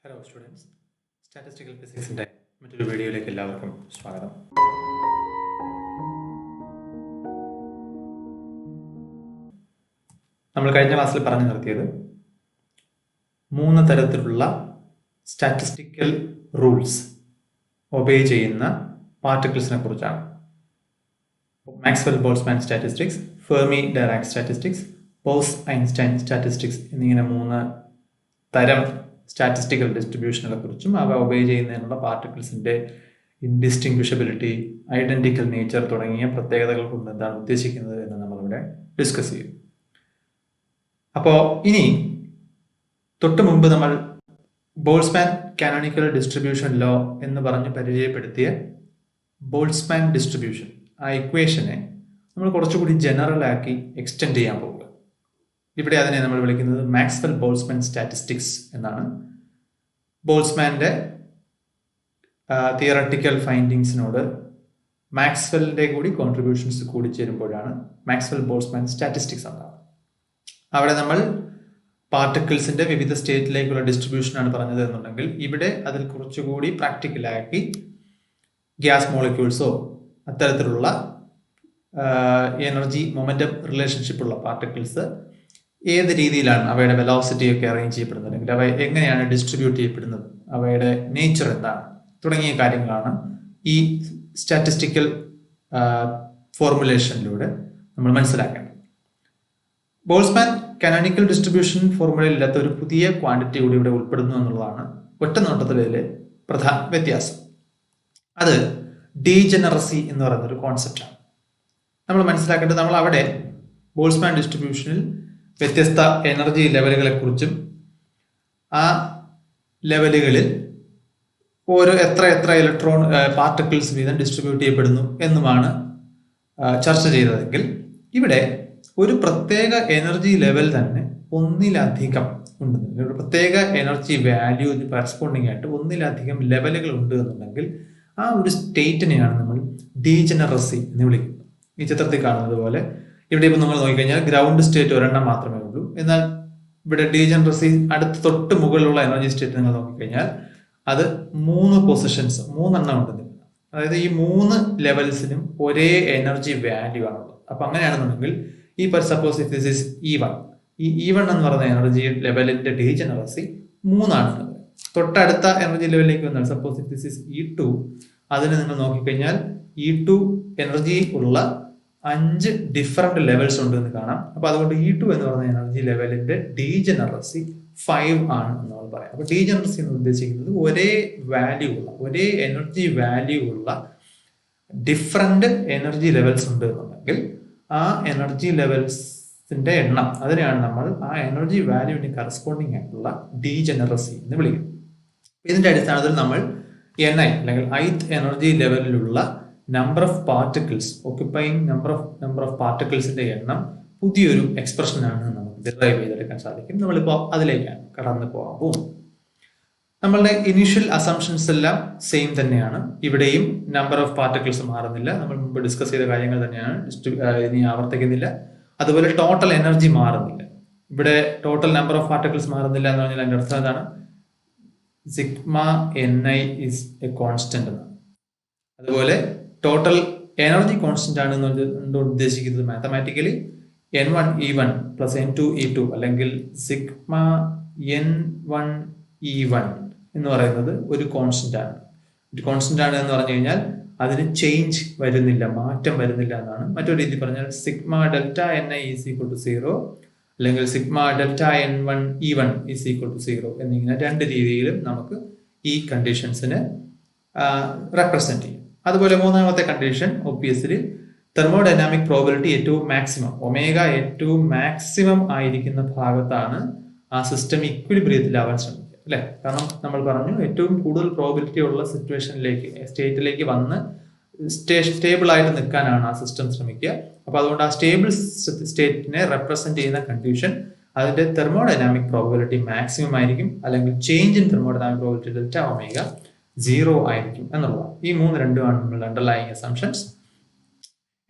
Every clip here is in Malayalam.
ഹലോ സ്റ്റുഡൻസ്, സ്റ്റാറ്റിസ്റ്റിക്കൽ ഫിസിക്സിൻ്റെ മറ്റൊരു വീഡിയോയിലേക്ക് എല്ലാവർക്കും സ്വാഗതം. നമ്മൾ കഴിഞ്ഞ ക്ലാസ്സിൽ പറഞ്ഞു നിർത്തിയത് 3 തരത്തിലുള്ള സ്റ്റാറ്റിസ്റ്റിക്കൽ റൂൾസ് ഒബേ ചെയ്യുന്ന പാർട്ടിക്കിൾസിനെ കുറിച്ചാണ്. Maxwell Boltzmann statistics, Fermi Dirac statistics, Bose Einstein statistics എന്നിങ്ങനെ 3 തരം സ്റ്റാറ്റിസ്റ്റിക്കൽ ഡിസ്ട്രിബ്യൂഷനുകളെ കുറിച്ചും അവ ഒബേ ചെയ്യുന്നതിനുള്ള പാർട്ടിക്കിൾസിൻ്റെ ഇൻഡിസ്റ്റിങ്വിഷബിലിറ്റി, ഐഡന്റിക്കൽ നേച്ചർ തുടങ്ങിയ പ്രത്യേകതകൾ കൊണ്ട് എന്താണ് ഉദ്ദേശിക്കുന്നത് എന്ന് നമ്മളിവിടെ ഡിസ്കസ് ചെയ്യും. അപ്പോൾ ഇനി തൊട്ട് മുമ്പ് നമ്മൾ ബോൾട്സ്മാൻ കാനോണിക്കൽ ഡിസ്ട്രിബ്യൂഷൻ ലോ എന്ന് പറഞ്ഞ് പരിചയപ്പെടുത്തിയ ബോൾട്സ്മാൻ ഡിസ്ട്രിബ്യൂഷൻ, ആ ഇക്വേഷനെ നമ്മൾ കുറച്ചുകൂടി ജനറൽ ആക്കി എക്സ്റ്റെൻഡ് ചെയ്യാൻ പോകുക. ഇവിടെ അതിനെ നമ്മൾ വിളിക്കുന്നത് മാക്സ്വെൽ ബോൾട്സ്മാൻ സ്റ്റാറ്റിസ്റ്റിക്സ് എന്നാണ്. ബോൾട്സ്മാൻ്റെ തിയറട്ടിക്കൽ ഫൈൻഡിങ്സിനോട് മാക്സ്വെല്ലിൻ്റെ കൂടി കോൺട്രിബ്യൂഷൻസ് കൂടി ചേരുമ്പോഴാണ് മാക്സ്വെൽ ബോൾട്സ്മാൻ സ്റ്റാറ്റിസ്റ്റിക്സ് ഉണ്ടാകുന്നത്. അവിടെ നമ്മൾ പാർട്ടിക്കിൾസിൻ്റെ വിവിധ സ്റ്റേറ്റിലേക്കുള്ള ഡിസ്ട്രിബ്യൂഷനാണ് പറഞ്ഞത് എന്നുണ്ടെങ്കിൽ, ഇവിടെ അതിൽ കുറച്ചുകൂടി പ്രാക്ടിക്കലാക്കി ഗ്യാസ് മോളിക്യൂൾസോ അത്തരത്തിലുള്ള എനർജി മൊമെൻറ്റം റിലേഷൻഷിപ്പുള്ള പാർട്ടിക്കിൾസ് ഏത് രീതിയിലാണ് അവയുടെ വെലോസിറ്റി ഒക്കെ അറേഞ്ച് ചെയ്യപ്പെടുന്നത്, അല്ലെങ്കിൽ അവ എങ്ങനെയാണ് ഡിസ്ട്രിബ്യൂട്ട് ചെയ്യപ്പെടുന്നത്, അവയുടെ നേച്ചർ എന്താണ് തുടങ്ങിയ കാര്യങ്ങളാണ് ഈ സ്റ്റാറ്റിസ്റ്റിക്കൽ ഫോർമുലേഷനിലൂടെ നമ്മൾ മനസ്സിലാക്കേണ്ടത്. ബോൾട്സ്മാൻ കാനോണിക്കൽ ഡിസ്ട്രിബ്യൂഷൻ ഫോർമുലയിൽ ഇല്ലാത്ത ഒരു പുതിയ ക്വാണ്ടിറ്റി കൂടി ഇവിടെ ഉൾപ്പെടുന്നു എന്നുള്ളതാണ് ഒറ്റ നോട്ടത്തിലെ പ്രധാന വ്യത്യാസം. അത് ഡീജനറസി എന്ന് പറയുന്നൊരു കോൺസെപ്റ്റാണ്. നമ്മൾ മനസ്സിലാക്കേണ്ടത്, നമ്മൾ അവിടെ ബോൾട്സ്മാൻ ഡിസ്ട്രിബ്യൂഷനിൽ വ്യത്യസ്ത എനർജി ലെവലുകളെ കുറിച്ചും ആ ലെവലുകളിൽ എത്ര ഇലക്ട്രോൺ പാർട്ടിക്കിൾസ് വീതം ഡിസ്ട്രിബ്യൂട്ട് ചെയ്യപ്പെടുന്നു എന്നുമാണ് ചർച്ച ചെയ്തതെങ്കിൽ, ഇവിടെ ഒരു പ്രത്യേക എനർജി ലെവൽ തന്നെ ഒന്നിലധികം ഉണ്ട്, ഒരു പ്രത്യേക എനർജി വാല്യൂ കറസ്പോണ്ടിങ് ആയിട്ട് ഒന്നിലധികം ലെവലുകൾ ഉണ്ട് എന്നുണ്ടെങ്കിൽ ആ ഒരു സ്റ്റേറ്റിനെയാണ് നമ്മൾ ഡീജനറസി എന്ന് വിളിക്കുന്നത്. ഈ ചിത്രത്തിൽ കാണുന്നത് പോലെ ഇവിടെ ഇപ്പോൾ നമ്മൾ നോക്കിക്കഴിഞ്ഞാൽ ഗ്രൗണ്ട് സ്റ്റേറ്റ് ഒരെണ്ണം മാത്രമേ ഉള്ളൂ. എന്നാൽ ഇവിടെ ഡീജനറസി അടുത്ത് തൊട്ട് മുകളിലുള്ള എനർജി സ്റ്റേറ്റ് നിങ്ങൾ നോക്കിക്കഴിഞ്ഞാൽ അത് 3 പൊസിഷൻസ്, 3 എണ്ണം ഉണ്ട്. അതായത് ഈ 3 ലെവൽസിനും ഒരേ എനർജി വാല്യൂ ആണുള്ളത്. അപ്പൊ അങ്ങനെയാണെന്നുണ്ടെങ്കിൽ ഈ suppose if this is E1, ഈ E1 എന്ന് പറയുന്ന എനർജി ലെവലിന്റെ ഡീജനറസി 3 ആണ്. തൊട്ടടുത്ത എനർജി ലെവലിലേക്ക് വന്നാൽ suppose if this is E2, അതിന് നിങ്ങൾ നോക്കിക്കഴിഞ്ഞാൽ E2 എനർജി ഉള്ള 5 ഡിഫറെന്റ് ലെവൽസ് ഉണ്ട് എന്ന് കാണാം. അപ്പൊ അതുകൊണ്ട് E2 എന്ന് പറയുന്ന എനർജി ലെവലിന്റെ ഡീജനറസി 5 ആണ് എന്ന് നമ്മൾ പറയാം. അപ്പൊ ഡീജനറസി എന്ന് ഉദ്ദേശിക്കുന്നത് ഒരേ എനർജി വാല്യൂ ഉള്ള ഡിഫറെന്റ് എനർജി ലെവൽസ് ഉണ്ട് എന്നുണ്ടെങ്കിൽ ആ എനർജി ലെവൽസിന്റെ എണ്ണം, അതിനെയാണ് നമ്മൾ ആ എനർജി വാല്യൂവിന് കറസ്പോണ്ടിങ് ആയിട്ടുള്ള ഡീജനറസി എന്ന് വിളിക്കുന്നത്. ഇതിന്റെ അടിസ്ഥാനത്തിൽ നമ്മൾ Ni അല്ലെങ്കിൽ ith എനർജി ലെവലിലുള്ള number of particles, occupying number of പാർട്ടിക്കിൾസിന്റെ എണ്ണം പുതിയൊരു എക്സ്പ്രഷനാണ് നമുക്ക് ഡിറൈവ് ചെയ്തെടുക്കാൻ സാധിക്കും. നമ്മളിപ്പോൾ അതിലേക്കാണ് കടന്നു പോകാൻ പോകുന്നത്. നമ്മളുടെ ഇനീഷ്യൽ അസംഷൻസ് എല്ലാം സെയിം തന്നെയാണ്. ഇവിടെയും നമ്പർ ഓഫ് പാർട്ടിക്കിൾസ് മാറുന്നില്ല. നമ്മൾ മുമ്പ് ഡിസ്കസ് ചെയ്ത കാര്യങ്ങൾ തന്നെയാണ്, ഇനി ആവർത്തിക്കുന്നില്ല. അതുപോലെ ടോട്ടൽ എനർജി മാറുന്നില്ല. ഇവിടെ ടോട്ടൽ നമ്പർ ഓഫ് പാർട്ടിക്കിൾസ് മാറുന്നില്ല എന്ന് പറഞ്ഞാൽ അതിന്റെ അർത്ഥം എന്താണ്? Sigma Ni is A constant എന്നാണ്. അതുപോലെ ടോട്ടൽ എനർജി കോൺസ്റ്റന്റ് ആണ് എന്ന് ഉദ്ദേശിക്കുന്നത് mathematically N1 E1 plus N2 E2 അല്ലെങ്കിൽ സിഗ്മ N1 E1 എന്ന് പറയുന്നത് ഒരു കോൺസ്റ്റന്റ് ആണ്. ഒരു കോൺസ്റ്റന്റ് ആണ് എന്ന് പറഞ്ഞു കഴിഞ്ഞാൽ അതിന് ചേഞ്ച് വരുന്നില്ല, മാറ്റം വരുന്നില്ല എന്നാണ്. മറ്റൊരു രീതി പറഞ്ഞാൽ sigma delta Ni is equal to 0 അല്ലെങ്കിൽ sigma delta N1 E1 is equal to 0 എന്നിങ്ങനെ 2 രീതിയിലും നമുക്ക് ഈ കണ്ടീഷൻസിന് റെപ്രസെന്റ് ചെയ്യും. അതുപോലെ മൂന്നാമത്തെ കണ്ടീഷൻ ഒബ്വിയസ്ലി തെർമോഡൈനാമിക് പ്രോബിലിറ്റി ഏറ്റവും മാക്സിമം, ഒമേഗ ഏറ്റവും മാക്സിമം ആയിരിക്കുന്ന ഭാഗത്താണ് ആ സിസ്റ്റം ഇക്വിലിബ്രിയത്തിലാവാൻ ശ്രമിക്കുക, അല്ലെ? കാരണം നമ്മൾ പറഞ്ഞു ഏറ്റവും കൂടുതൽ പ്രോബിലിറ്റി ഉള്ള സ്റ്റേറ്റിലേക്ക് വന്ന് സ്റ്റേബിൾ ആയിട്ട് നിൽക്കാനാണ് ആ സിസ്റ്റം ശ്രമിക്കുക. അപ്പൊ അതുകൊണ്ട് ആ സ്റ്റേബിൾ സ്റ്റേറ്റിനെ റെപ്രസെന്റ് ചെയ്യുന്ന കണ്ടീഷൻ അതിന്റെ തെർമോഡൈനാമിക് പ്രോബിലിറ്റി മാക്സിമം ആയിരിക്കും, അല്ലെങ്കിൽ change in thermodynamic probability delta omega 0 ആയിരിക്കും എന്നുള്ളതാണ്. ഈ 3 നമ്മളുടെ അണ്ടർലൈങ് അസംഷൻസ്.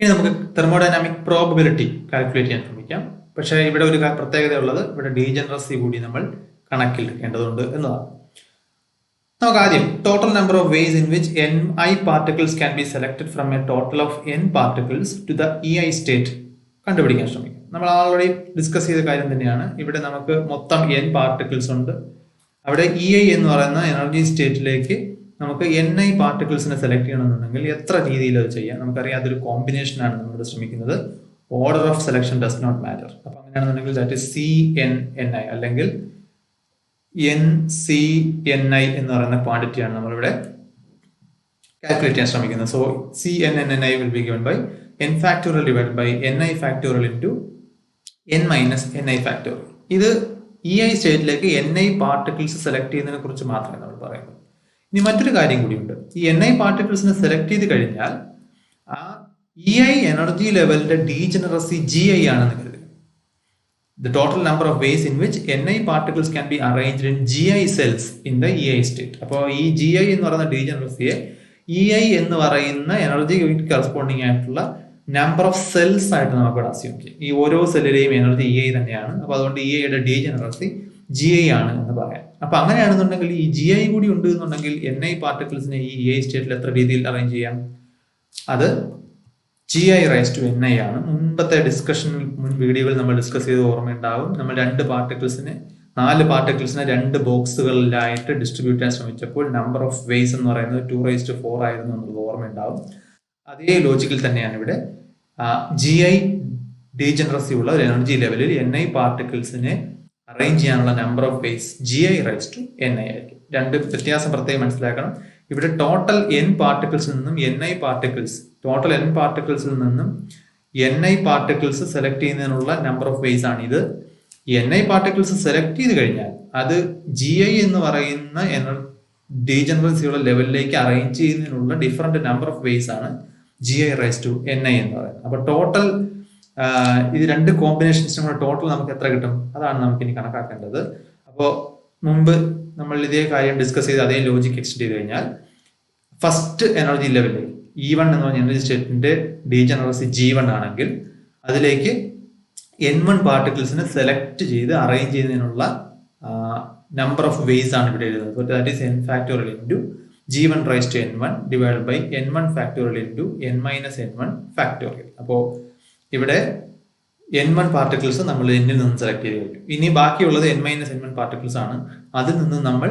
ഇനി നമുക്ക് തെർമോഡൈനാമിക് പ്രോബിലിറ്റി കാൽക്കുലേറ്റ് ചെയ്യാൻ ശ്രമിക്കാം. പക്ഷേ ഇവിടെ ഒരു പ്രത്യേകത ഉള്ളത്, ഇവിടെ ഡീജനറസി കൂടി നമ്മൾ കണക്കിലെടുക്കേണ്ടതുണ്ട് എന്നതാണ്. നമുക്ക് ആദ്യം total number of ways in which Ni particles can be selected from a total of N particles to the Ei state കണ്ടുപിടിക്കാൻ ശ്രമിക്കും. നമ്മൾ ഓൾറെഡി ഡിസ്കസ് ചെയ്ത കാര്യം തന്നെയാണ്. ഇവിടെ നമുക്ക് മൊത്തം N പാർട്ടിക്കിൾസ് ഉണ്ട്. അവിടെ Ei എന്ന് പറയുന്ന എനർജി സ്റ്റേറ്റിലേക്ക് നമുക്ക് Ni പാർട്ടിക്കിൾസിനെ സെലക്ട് ചെയ്യണമെന്നുണ്ടെങ്കിൽ എത്ര രീതിയിൽ അത് ചെയ്യാം. നമുക്കറിയാം അതൊരു കോമ്പിനേഷനാണ് നമ്മൾ ശ്രമിക്കുന്നത്. Order of selection does not matter. അപ്പൊ അങ്ങനെയാണെന്നുണ്ടെങ്കിൽ ദാറ്റ് ഇസ് CnNi അല്ലെങ്കിൽ NCNi എന്ന് പറയുന്ന ക്വാണ്ടിറ്റിയാണ് നമ്മളിവിടെ കാൽക്കുലേറ്റ് ചെയ്യാൻ ശ്രമിക്കുന്നത്. So CnNi will be given by n factorial divide by Ni factorial into n minus Ni factorial. ഇത് Ei സ്റ്റേറ്റിലേക്ക് Ni പാർട്ടിക്കിൾസ് സെലക്ട് ചെയ്യുന്നതിനെ കുറിച്ച് മാത്രമേ നമ്മൾ പറയുന്നത്. ഇനി മറ്റൊരു കാര്യം കൂടിയുണ്ട്. ഈ Ni പാർട്ടിക്കിൾസിനെ സെലക്ട് ചെയ്ത് കഴിഞ്ഞാൽ ആ Ei എനർജി ലെവലിന്റെ ഡീജനറസി Gi ആണെന്ന് കരുതുക. The total number of ways in which Ni particles can be arranged in Gi cells in the Ei state. അപ്പോൾ ഈ Gi എന്ന് പറയുന്ന ഡീജനറസിയെ Ei എന്ന് പറയുന്ന എനർജി കറസ്പോണ്ടിങ് ആയിട്ടുള്ള നമ്പർ ഓഫ് സെൽസ് ആയിട്ട് നമുക്ക് ഇവിടെ അസ്യൂം ചെയ്യാം. ഈ ഓരോ സെല്ലിലെയും എനർജി Ei തന്നെയാണ്. അപ്പോൾ അതുകൊണ്ട് Eiയുടെ ഡീജനറസി Gi ആണ് എന്ന് പറയാം. അപ്പൊ അങ്ങനെയാണെന്നുണ്ടെങ്കിൽ ഈ Gi കൂടി ഉണ്ട് എന്നുണ്ടെങ്കിൽ Ni പാർട്ടിക്കിൾസിനെ ഈ Ei സ്റ്റേറ്റിൽ എത്ര രീതിയിൽ അറേഞ്ച് ചെയ്യാം? അത് Gi റൈസ് ടു Ni ആണ്. മുൻപത്തെ ഡിസ്കഷനിൽ മുൻ വീഡിയോയിൽ നമ്മൾ ഡിസ്കസ് ചെയ്ത് ഓർമ്മയുണ്ടാവും. നമ്മൾ 4 പാർട്ടിക്കിൾസിനെ 2 ബോക്സുകളിലായിട്ട് ഡിസ്ട്രിബ്യൂട്ട് ചെയ്യാൻ ശ്രമിച്ചപ്പോൾ നമ്പർ ഓഫ് വേസ് എന്ന് പറയുന്നത് 2⁴ ആയിരുന്നു എന്നുള്ളത് ഓർമ്മയുണ്ടാവും. അതേ ലോജിക്കിൽ തന്നെയാണ് ഇവിടെ Gi ഡീജനറസി ഉള്ള ഒരു എനർജി ലെവലിൽ Ni പാർട്ടിക്കിൾസിനെ അറേഞ്ച് ചെയ്യാനുള്ള number of ways Gi raise to Ni ആയിരിക്കും. 2 വ്യത്യാസം പ്രത്യേകം മനസ്സിലാക്കണം. ഇവിടെ ടോട്ടൽ N പാർട്ടിക്കിൾസിൽ നിന്നും Ni പാർട്ടിക്കിൾസ് സെലക്ട് ചെയ്യുന്നതിനുള്ള നമ്പർ ഓഫ് വേസ് ആണ് ഇത്. Ni പാർട്ടിക്കിൾസ് സെലക്ട് ചെയ്ത് കഴിഞ്ഞാൽ അത് Gi എന്ന് പറയുന്ന ഡീജനറസിയുള്ള ലെവലിലേക്ക് അറേഞ്ച് ചെയ്യുന്നതിനുള്ള ഡിഫറെന്റ് നമ്പർ ഓഫ് വേസ് ആണ് Gi റൈസ് ടു Ni എന്ന് പറയുന്നത്. അപ്പൊ ടോട്ടൽ ഇത് 2 കോമ്പിനേഷൻസിനും കൂടെ ടോട്ടൽ നമുക്ക് എത്ര കിട്ടും? അതാണ് നമുക്ക് ഇനി കണക്കാക്കേണ്ടത്. അപ്പോൾ മുമ്പ് നമ്മൾ ഇതേ കാര്യം ഡിസ്കസ് ചെയ്ത് അതേ ലോജിക് എക്സ്റ്റെൻഡ് ചെയ്ത് കഴിഞ്ഞാൽ ഫസ്റ്റ് എനർജി ലെവലിൽ E1 എന്ന് പറഞ്ഞ എനർജി സ്റ്റേറ്റിന്റെ ഡീജനറസി G1 ആണെങ്കിൽ അതിലേക്ക് N1 പാർട്ടിക്കിൾസിനെ സെലക്ട് ചെയ്ത് അറേഞ്ച് ചെയ്യുന്നതിനുള്ള നമ്പർ ഓഫ് വേസ് ആണ് ഇവിടെ എഴുതുന്നത്. So that is n factorial into G1 raise to N1 divide by N1 factorial into n minus N1 factorial. അപ്പോൾ ഇവിടെ N1 പാർട്ടിക്കിൾസ് നമ്മൾ N-ൽ നിന്ന് സെലക്ട് ചെയ്ത് കഴിഞ്ഞു. ഇനി ബാക്കിയുള്ളത് n മൈനസ് N1 പാർട്ടിക്കിൾസ് ആണ്. അതിൽ നിന്ന് നമ്മൾ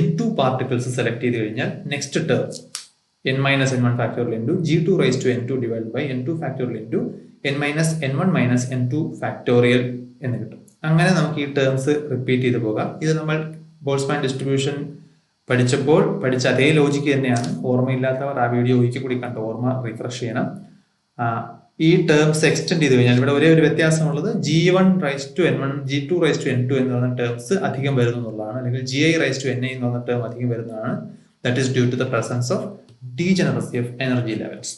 N2 പാർട്ടിക്കിൾസ് സെലക്ട് ചെയ്ത് കഴിഞ്ഞാൽ next term n minus N1 factorial into G2 raise to N2 divide by N2 factorial into n minus N1 minus N2 factorial എന്ന് കിട്ടും. അങ്ങനെ നമുക്ക് ഈ ടേംസ് റിപ്പീറ്റ് ചെയ്ത് പോകാം. ഇത് നമ്മൾ ബോൾട്സ്മാൻ ഡിസ്ട്രിബ്യൂഷൻ പഠിച്ചപ്പോൾ പഠിച്ച അതേ ലോജിക്ക് തന്നെയാണ്. ഓർമ്മയില്ലാത്തവർ ആ വീഡിയോ ഒരിക്കൽ കൂടി കണ്ട് ഓർമ്മ റിഫ്രഷ് ചെയ്യണം. ഈ ടേംസ് എക്സ്റ്റെൻഡ് ചെയ്ത് കഴിഞ്ഞാൽ ഇവിടെ ഒരേ ഒരു വ്യത്യാസമുള്ളത് G1 raise to N1 G2 raise to N2 എന്ന് പറയുന്ന ടേംസ് അധികം വരുന്നു എന്നുള്ളതാണ്. അല്ലെങ്കിൽ Gi റൈസ് ടു Ni എന്ന് പറയുന്ന ടേം അധികം വരുന്നതാണ്. That is due to the presence of degeneracy of energy levels.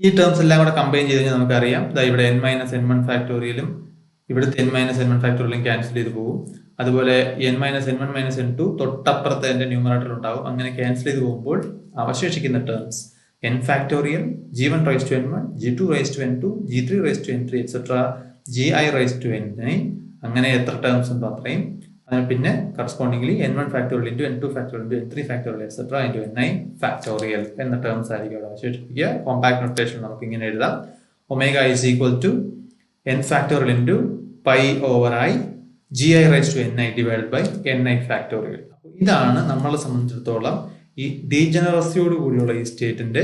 ഈ ടേംസ് എല്ലാം കൂടെ കമ്പൈൻ ചെയ്ത് കഴിഞ്ഞാൽ നമുക്കറിയാം ഇവിടെ n മൈനസ് N1 ഫാക്ടോറിയലും ഇവിടുത്തെ n മൈനസ് N1 ഫാക്ടോറിയലും ക്യാൻസൽ ചെയ്ത് പോകും. അതുപോലെ n minus N1 minus N2 തൊട്ടപ്പുറത്തെ എൻ്റെ ന്യൂമറേറ്റർ ഉണ്ടാവും. അങ്ങനെ ക്യാൻസൽ ചെയ്ത് പോകുമ്പോൾ അവശേഷിക്കുന്ന terms n factorial G1 raise to N1 G2 raise to N2 G3 raise to N3 etcetera Gi raise to Ni. അങ്ങനെ എത്ര ടേംസ് ഉണ്ടോ അത്രയും. അതിന് പിന്നെ correspondingly n1 factorial into n2 factorial into n3 factorial etcetera into Ni factorial എന്ന ടേംസ് ആയിരിക്കും അവിടെ അവശേഷിപ്പിക്കുക. കോമ്പാക്ട് നൊട്ടേഷൻ നമുക്ക് ഇങ്ങനെ എഴുതാം. Omega is equal to n factorial into pi over i Gi raise to Ni divide by Ni factorial. ഇതാണ് നമ്മളെ സംബന്ധിച്ചിടത്തോളം ഈ ഡീജനറസിയോട് കൂടിയുള്ള ഈ സ്റ്റേറ്റിന്റെ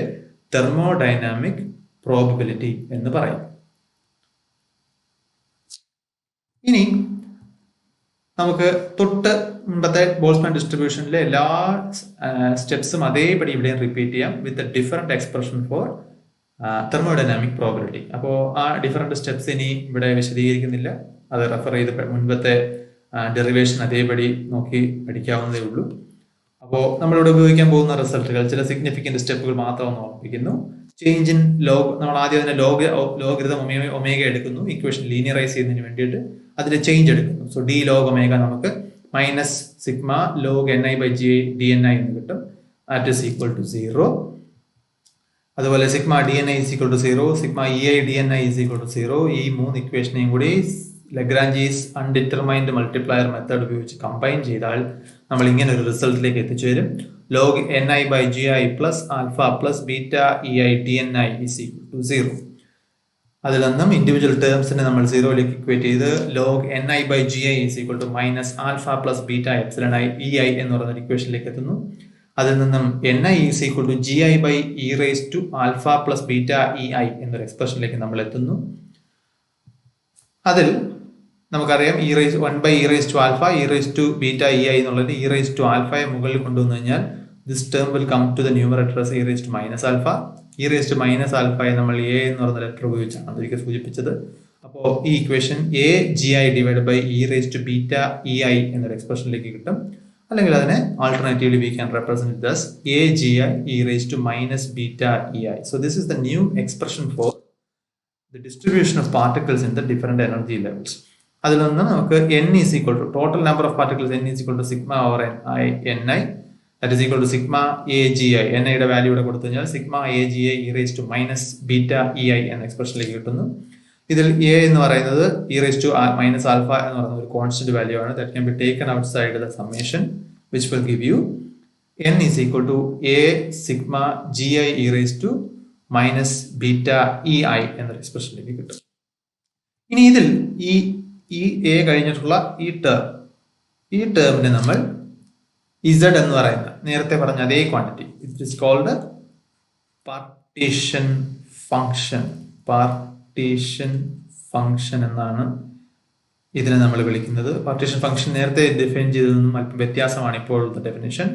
തെർമോഡൈനാമിക് പ്രോബബിലിറ്റി എന്ന് പറയും. ഇനി നമുക്ക് തൊട്ട് മുമ്പത്തെ ബോൾട്സ്മാൻ ഡിസ്ട്രിബ്യൂഷനിലെ എല്ലാ സ്റ്റെപ്സും അതേപടി ഇവിടെ റിപ്പീറ്റ് ചെയ്യാം വിത്ത് different expression for thermodynamic probability. അപ്പോൾ ആ ഡിഫറെന്റ് സ്റ്റെപ്സ് ഇനി ഇവിടെ വിശദീകരിക്കുന്നില്ല. അത് റെഫർ ചെയ്ത് മുൻപത്തെ ഡെറിവേഷൻ അതേപടി നോക്കി പഠിക്കാവുന്നതേ ഉള്ളൂ. അപ്പോൾ നമ്മളിവിടെ ഉപയോഗിക്കാൻ പോകുന്ന റിസൾട്ടുകൾ ചില സിഗ്നിഫിക്കന്റ് സ്റ്റെപ്പുകൾ മാത്രം ഒന്ന് ഓർമ്മിപ്പിക്കുന്നു. ചേഞ്ച് ഇൻ ലോഗ്, നമ്മൾ ആദ്യം അതിനെ ലോഗരിതം ഒമേഗ എടുക്കുന്നു ഇക്വേഷൻ ലീനിയറൈസ് ചെയ്യുന്നതിന് വേണ്ടിയിട്ട്. അതിൽ ചേഞ്ച് എടുക്കുന്നു. സോ ഡി ലോഗ് ഒമേഗ നമുക്ക് minus sigma log Ni by G dNi എന്ന് കിട്ടും. That is equal to 0. അതുപോലെ sigma dNi is equal to 0, sigma EI dNi is equal to 0. ഈ 3 ഇക്വേഷനെയും കൂടി ലഗ്രാഞ്ചീസ് അൺഡിറ്റർമൈൻഡ് മൾട്ടിപ്ലയർ മെത്തേഡ് ഉപയോഗിച്ച് കമ്പൈൻ ചെയ്താൽ നമ്മൾ ഇങ്ങനെ ഒരു റിസൾട്ടിലേക്ക് എത്തിച്ചേരും. Log ni by G I plus alpha plus beta E I T N I is equal to 0. അതിൽ നിന്നും ഇൻഡിവിജ്വൽ ടേംസിനെ നമ്മൾ 0യിലേക്ക് ഇക്വേറ്റ് ചെയ്ത് log ni by G I is equal to minus alpha plus beta epsilon I E I എന്ന് പറയുന്ന ഇക്വേഷനിലേക്ക് എത്തുന്നു. അതിൽ നിന്നും ni is equal to G I by E raise to alpha plus beta E I എന്നൊരു എക്സ്പ്രഷനിലേക്ക് നമ്മൾ എത്തുന്നു. അതിൽ നമുക്കറിയാം one by E raise to alpha E raise to beta E I എന്നുള്ളത് ഇ റേസ് ടു ആൽഫയെ മുകളിൽ കൊണ്ടുവന്നു കഴിഞ്ഞാൽ this term will come to the numerator as E raise to minus alpha. E raise to minus ആൽഫയെ നമ്മൾ എ എന്ന് പറയുന്ന ലെറ്റർ ഉപയോഗിച്ചാണ് ഒരിക്കൽ സൂചിപ്പിച്ചത്. അപ്പോൾ ഈ equation A G I divide by E raise to beta E I എന്നൊരു എക്സ്പ്രഷനിലേക്ക് കിട്ടും. അല്ലെങ്കിൽ അതിനെ alternatively we can represent thus A G I E raise to minus beta E I. So this is the new expression for the distribution of particles in the different energy levels. അതിൽ നിന്ന് നമുക്ക് n is equal to total number of particles n is equal to sigma over ni that is equal to sigma agi. ni യുടെ വാല്യൂ ഇവിടെ കൊടുത്തു കഴിഞ്ഞാൽ sigma agi e raised to minus beta ei എന്ന എക്സ്പ്രഷനിലേക്ക് കിട്ടുന്നു. ഇതിൽ a എന്ന് പറയുന്നത് e raised to minus alpha എന്ന് പറയുന്ന ഒരു കോൺസ്റ്റന്റ് വാല്യൂ ആണ്. that can be taken outside the summation which will give you n is equal to a sigma gi e raised to minus beta E I എന്നൊരു എക്സ്പ്രഷനിലേക്ക് കിട്ടും. ഇനി ഇതിൽ ഈ എ കഴിഞ്ഞിട്ടുള്ള ഈ ടേമിനെ നമ്മൾ ഇസഡ് എന്ന് പറയുന്ന നേരത്തെ പറഞ്ഞ അതേ quantity it is called partition function എന്നാണ് ഇതിനെ നമ്മൾ വിളിക്കുന്നത്. പാർട്ടീഷൻ ഫംഗ്ഷൻ നേരത്തെ ഡിഫൈൻ ചെയ്തതൊന്നും അല്പം വ്യത്യാസമാണ് ഇപ്പോഴത്തെ definition.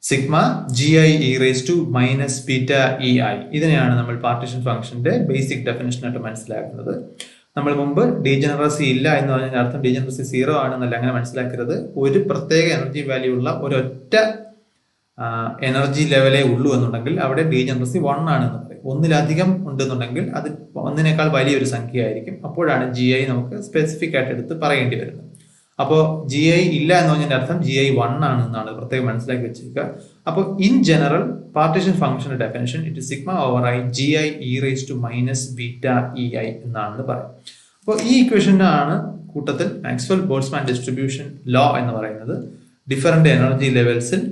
Sigma G I E raise to minus beta E I ഇതിനെയാണ് നമ്മൾ പാർട്ടീഷൻ ഫംഗ്ഷന്റെ ബേസിക് ഡെഫിനിഷൻ ആയിട്ട് മനസ്സിലാക്കുന്നത്. നമ്മൾ മുമ്പ് ഡീജനറസി ഇല്ല എന്ന് പറഞ്ഞതിന്റെ അർത്ഥം ഡീജനറസി 0 ആണെന്നല്ല, അങ്ങനെ മനസ്സിലാക്കരുത്. ഒരു പ്രത്യേക എനർജി വാല്യൂ ഉള്ള ഒരൊറ്റ എനർജി ലെവലേ ഉള്ളൂ എന്നുണ്ടെങ്കിൽ അവിടെ ഡീജനറസി 1 ആണെന്ന് പറയും. ഒന്നിലധികം ഉണ്ടെന്നുണ്ടെങ്കിൽ അത് ഒന്നിനേക്കാൾ വലിയൊരു സംഖ്യ ആയിരിക്കും. അപ്പോഴാണ് ജി ഐ നമുക്ക് സ്പെസിഫിക് ആയിട്ട് എടുത്ത് പറയേണ്ടി വരുന്നത്. അപ്പോൾ ജി ഐ ഇല്ല എന്ന് പറഞ്ഞതിന്റെ അർത്ഥം ജി ഐ 1 ആണ് എന്നാണ് പ്രത്യേകം മനസ്സിലാക്കി വെച്ചിരിക്കുക. അപ്പോൾ ഇൻ ജനറൽ പാർട്ടീഷൻ ഫംഗ്ഷന്റെ definition it sigma over I G I E raise to minus beta E I എന്നാണെന്ന് പറയും. അപ്പോൾ ഈ ഇക്വേഷനാണ് കൂട്ടത്തിൽ മാക്സ്വെൽ ബോൾട്സ്മാൻ ഡിസ്ട്രിബ്യൂഷൻ ലോ എന്ന് പറയുന്നത്. ഡിഫറെന്റ് എനർജി ലെവൽസിൽ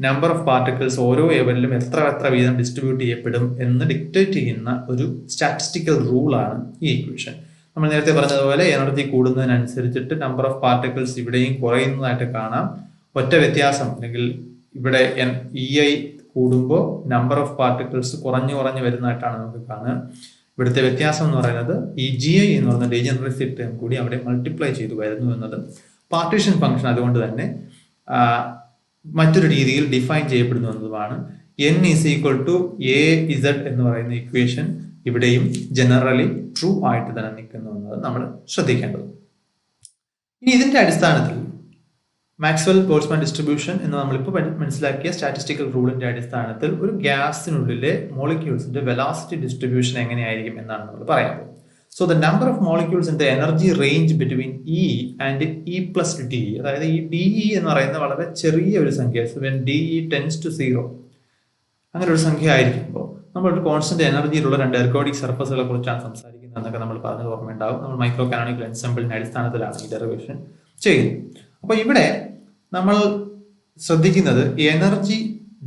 നമ്പർ ഓഫ് പാർട്ടിക്കിൾസ് ഓരോ ലെവലിലും എത്ര വീതം ഡിസ്ട്രിബ്യൂട്ട് ചെയ്യപ്പെടും എന്ന് ഡിക്റ്റേറ്റ് ചെയ്യുന്ന ഒരു സ്റ്റാറ്റിസ്റ്റിക്കൽ റൂളാണ് ഈ ഇക്വേഷൻ. നമ്മൾ നേരത്തെ പറഞ്ഞതുപോലെ എനർജി കൂടുന്നതിനനുസരിച്ചിട്ട് നമ്പർ ഓഫ് പാർട്ടിക്കിൾസ് ഇവിടെയും കുറയുന്നതായിട്ട് കാണാം. ഒറ്റ വ്യത്യാസം, അല്ലെങ്കിൽ ഇവിടെ ഇ ഐ കൂടുമ്പോൾ നമ്പർ ഓഫ് പാർട്ടിക്കിൾസ് കുറഞ്ഞു വരുന്നതായിട്ടാണ് നമുക്ക് കാണുക. ഇവിടുത്തെ വ്യത്യാസം എന്ന് പറയുന്നത് ഈ ജി ഐ എന്ന് പറയുന്ന ഡീജനറസി ടേം കൂടി അവിടെ മൾട്ടിപ്ലൈ ചെയ്തു വരുന്നു എന്നത് പാർട്ടീഷൻ ഫംഗ്ഷൻ അതുകൊണ്ട് തന്നെ മറ്റൊരു രീതിയിൽ ഡിഫൈൻ ചെയ്യപ്പെടുന്നു എന്നതുമാണ്. n is equal to A Z എന്ന് പറയുന്ന ഇക്വേഷൻ ഇവിടെയും ജനറലി ട്രൂ ആയിട്ട് തന്നെ നിൽക്കുന്നു എന്നത് നമ്മൾ ശ്രദ്ധിക്കേണ്ടത്. ഇനി ഇതിന്റെ അടിസ്ഥാനത്തിൽ മാക്സ്വെൽ ബോൾട്സ്മാൻ ഡിസ്ട്രിബ്യൂഷൻ എന്ന് നമ്മളിപ്പോൾ മനസ്സിലാക്കിയ സ്റ്റാറ്റിസ്റ്റിക്കൽ റൂളിന്റെ അടിസ്ഥാനത്തിൽ ഒരു ഗ്യാസിനുള്ളിലെ മോളിക്യൂൾസിന്റെ വെലോസിറ്റി ഡിസ്ട്രിബ്യൂഷൻ എങ്ങനെയായിരിക്കും എന്നാണ് നമ്മൾ പറയാൻ പോകുന്നത്. So the number of molecules in the energy range between E and E plus D, അതായത് ഈ ഡി ഇ എന്ന് പറയുന്ന വളരെ ചെറിയ ഒരു സംഖ്യ, when D E tends to 0 അങ്ങനെ ഒരു സംഖ്യ ആയിരിക്കുമ്പോൾ നമ്മളൊരു കോൺസ്റ്റന്റ് എനർജിയിലുള്ള രണ്ട് എർഗോഡിക് സർഫസുകളെ കുറിച്ചാണ് സംസാരിക്കുന്നത് എന്നൊക്കെ നമ്മൾ പറഞ്ഞത് ഓർമ്മയുണ്ടാവും. നമ്മൾ മൈക്രോ കാനോണിക്കൽ എൻസെമ്പിളിന്റെ അടിസ്ഥാനത്തിലാണ് ഈ ഡെറിവേഷൻ ചെയ്യുന്നത്. അപ്പോൾ ഇവിടെ നമ്മൾ ശ്രദ്ധിക്കുന്നത് എനർജി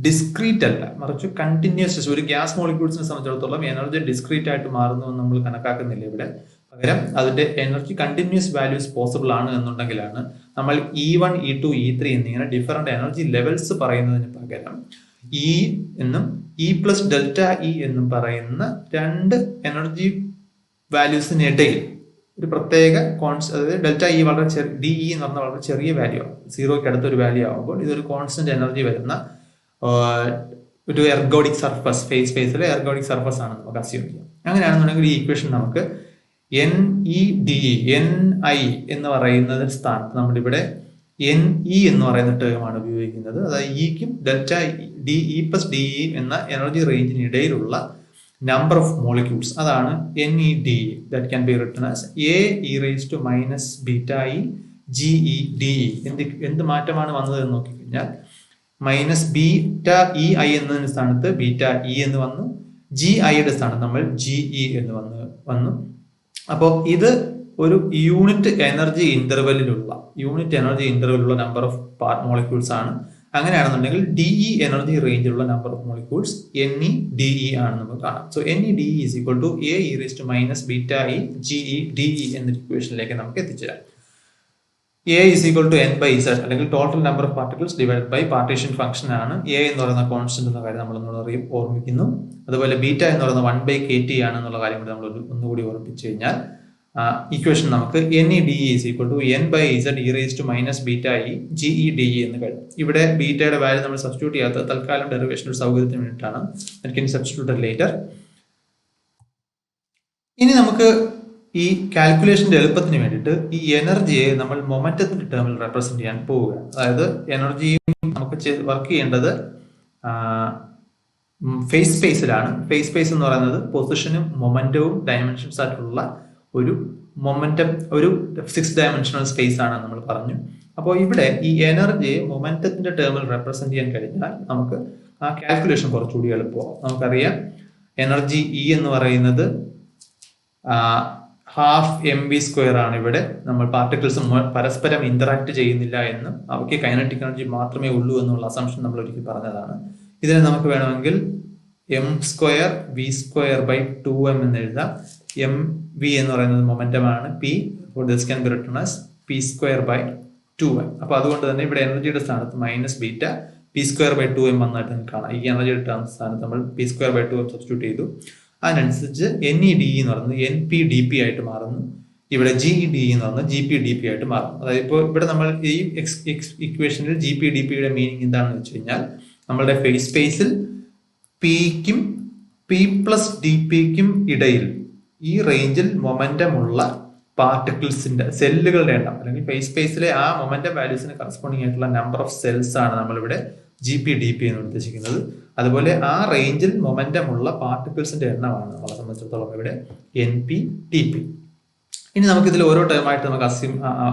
ഡിസ്ക്രീറ്റ് അല്ല, മറിച്ച് കണ്ടിന്യൂസ്. ഒരു ഗ്യാസ് മോളിക്യൂൾസിനെ സംബന്ധിച്ചിടത്തോളം എനർജി ഡിസ്ക്രീറ്റ് ആയിട്ട് മാറുന്നു എന്ന് നമ്മൾ കണക്കാക്കുന്നില്ല ഇവിടെ. പകരം അതിന്റെ എനർജി കണ്ടിന്യൂസ് വാല്യൂസ് പോസിബിൾ ആണ് എന്നുണ്ടെങ്കിലാണ് നമ്മൾ E1, E2, E3 എന്നിങ്ങനെ ഡിഫറെന്റ് എനർജി ലെവൽസ് പറയുന്നതിന് പകരം ഇ എന്നും ഇ പ്ലസ് ഡെൽറ്റ ഇ എന്നും പറയുന്ന രണ്ട് എനർജി വാല്യൂസിനിടയിൽ ഒരു പ്രത്യേക അതായത് ഡെൽറ്റ ഇ വളരെ ഡി ഇ എന്ന് പറഞ്ഞാൽ വളരെ ചെറിയ വാല്യൂ ആണ്, 0ക്ക് അടുത്തൊരു വാല്യൂ ആകുമ്പോൾ ഇതൊരു കോൺസ്റ്റന്റ് എനർജി വരുന്ന ഒരു എർഗോഡിക് സർഫസ്, സ്പേസിലെ എർഗോഡിക് സർഫസ് ആണ് നമുക്ക് അസ്യൂം ചെയ്യാം. അങ്ങനെയാണെന്നുണ്ടെങ്കിൽ ഈ ഇക്വേഷൻ നമുക്ക് N E d E N I എന്ന് പറയുന്ന സ്ഥാനത്ത് നമ്മളിവിടെ എൻ ഇ എന്ന് പറയുന്ന ടേമാണ് ഉപയോഗിക്കുന്നത്. അതായത് ഇക്കും delta d E plus d E എന്ന എനർജി റേഞ്ചിന് ഇടയിലുള്ള നമ്പർ ഓഫ് മോളിക്യൂൾസ്, അതാണ് N E d E. That can be written as A E raise to minus beta E G E d E. എന്ത് മാറ്റമാണ് വന്നത് എന്ന് നോക്കിക്കഴിഞ്ഞാൽ മൈനസ് ബീറ്റ ഇ ഐ എന്നതിന് സ്ഥാനത്ത് ബീറ്റ ഇ എന്ന് വന്നു, ജി ഐയുടെ സ്ഥാനത്ത് നമ്മൾ ജി ഇ എന്ന് വന്നു. അപ്പോൾ ഇത് ഒരു യൂണിറ്റ് എനർജി ഇന്റർവെല്ലിലുള്ള നമ്പർ ഓഫ് മോളിക്യൂൾസ് ആണ്. അങ്ങനെയാണെന്നുണ്ടെങ്കിൽ DE എനർജി റേഞ്ചിലുള്ള നമ്പർ ഓഫ് മോളിക്യൂൾസ് NE/DE ആണ് നമുക്ക് കാണാം. So NE/DE is equal to A e⁻βe GE/DE എന്ന ഇക്വേഷനിലേക്ക് നമുക്ക് എത്തിച്ചേരാം. A is equal to n/z അല്ലെങ്കിൽ total number of particles divide by partition function ആണ്. A എന്ന് പറയുന്ന കോൺസ്റ്റന്റ് എന്ന കാര്യം നമ്മൾ ഓർമ്മിക്കുന്നു. അതുപോലെ ബീറ്റ എന്ന് പറയുന്ന 1/kT ആണെന്നുള്ള കാര്യം കൂടി നമ്മൾ ഒന്നുകൂടി ഓർമ്മിപ്പിച്ചു കഴിഞ്ഞാൽ ഇക്വേഷൻ നമുക്ക് NE/DE is equal to n/z e⁻βe GE/DE എന്ന് കഴിയും. ഇവിടെ ബീറ്റയുടെ വാല്യൂ നമ്മൾ സബ്സ്റ്റിറ്റ്യൂട്ട് ചെയ്യാത്തത് തൽക്കാലം ഡെറിവേഷൻ ഒരു സൗകര്യത്തിന് വേണ്ടിയിട്ടാണ്. Substitute later. ഇനി നമുക്ക് ഈ കാൽക്കുലേഷന്റെ എളുപ്പത്തിന് വേണ്ടിയിട്ട് ഈ എനർജിയെ നമ്മൾ മൊമെന്റത്തിന്റെ ടേമിൽ റെപ്രസെന്റ് ചെയ്യാൻ പോവുക. അതായത് എനർജിയും നമുക്ക് വർക്ക് ചെയ്യേണ്ടത് ഫേസ് സ്പേസിലാണ്. ഫേസ് സ്പേസ് എന്ന് പറയുന്നത് പൊസിഷനും മൊമെന്റവും ഡയമെൻഷൻസ് ആയിട്ടുള്ള ഒരു 6 ഡയമെൻഷണൽ സ്പേസ് ആണ് നമ്മൾ പറഞ്ഞു. അപ്പോൾ ഇവിടെ ഈ എനർജിയെ മൊമെന്റത്തിന്റെ ടേമിൽ റെപ്രസെന്റ് ചെയ്യാൻ കഴിഞ്ഞാൽ നമുക്ക് ആ കാൽക്കുലേഷൻ കുറച്ചുകൂടി എളുപ്പമാകും. നമുക്കറിയാം എനർജി E എന്ന് പറയുന്നത് ½mv² ആണ്. ഇവിടെ നമ്മൾ പാർട്ടിക്കിൾസ് പരസ്പരം ഇന്ററാക്ട് ചെയ്യുന്നില്ല എന്നും അവയ്ക്ക് കൈനറ്റിക് എനർജി മാത്രമേ ഉള്ളൂ എന്നുള്ള അസംഷൻ നമ്മൾ ഒരിക്കൽ പറഞ്ഞതാണ്. ഇതിനെ നമുക്ക് വേണമെങ്കിൽ m²v²/2m എന്ന് എഴുതാം. mv എന്ന് പറയുന്നത് മൊമെന്റം ആണ്. p this can be written as p²/2m. അപ്പൊ അതുകൊണ്ട് തന്നെ ഇവിടെ എനർജിയുടെ സ്ഥാനത്ത് -β p²/2m വന്നായിട്ട് നിങ്ങൾക്ക് കാണാം. ഈ എനർജിയുടെ സ്ഥാനത്ത് നമ്മൾ p²/2m സബ്സ്റ്റിറ്റ്യൂട്ട് ചെയ്തു. അതിനനുസരിച്ച് NE/DE എന്ന് പറയുന്നത് NP/DP ആയിട്ട് മാറുന്നു. ഇവിടെ GE/DE എന്ന് പറയുന്നത് GP/DP ആയിട്ട് മാറും. അതായത് ഇപ്പോൾ ഇവിടെ നമ്മൾ ഈ ഇക്വേഷനിൽ GP/DPയുടെ മീനിങ് എന്താണെന്ന് വെച്ച് കഴിഞ്ഞാൽ നമ്മളുടെ ഫേസ് സ്പേസിൽ Pക്കും P+DPക്കും ഇടയിൽ ഈ റേഞ്ചിൽ മൊമെന്റം ഉള്ള പാർട്ടിക്കിൾസിന്റെ സെല്ലുകളുടെ എണ്ണം അല്ലെങ്കിൽ ഫേസ് സ്പേസിലെ ആ മൊമെന്റം വാല്യൂസിന് കറസ്പോണ്ടിങ് ആയിട്ടുള്ള നമ്പർ ഓഫ് സെൽസ് ആണ് നമ്മളിവിടെ GP/DP എന്ന് ഉദ്ദേശിക്കുന്നത്. അതുപോലെ ആ റേഞ്ചിൽ മൊമെന്റം ഉള്ള പാർട്ടിക്കിൾസിന്റെ എണ്ണമാണ് നമ്മളെ സംബന്ധിച്ചിടത്തോളം ഇവിടെ NP/DP. ഇനി നമുക്ക് ഇതിൽ ഓരോ ടേമായിട്ട് നമുക്ക്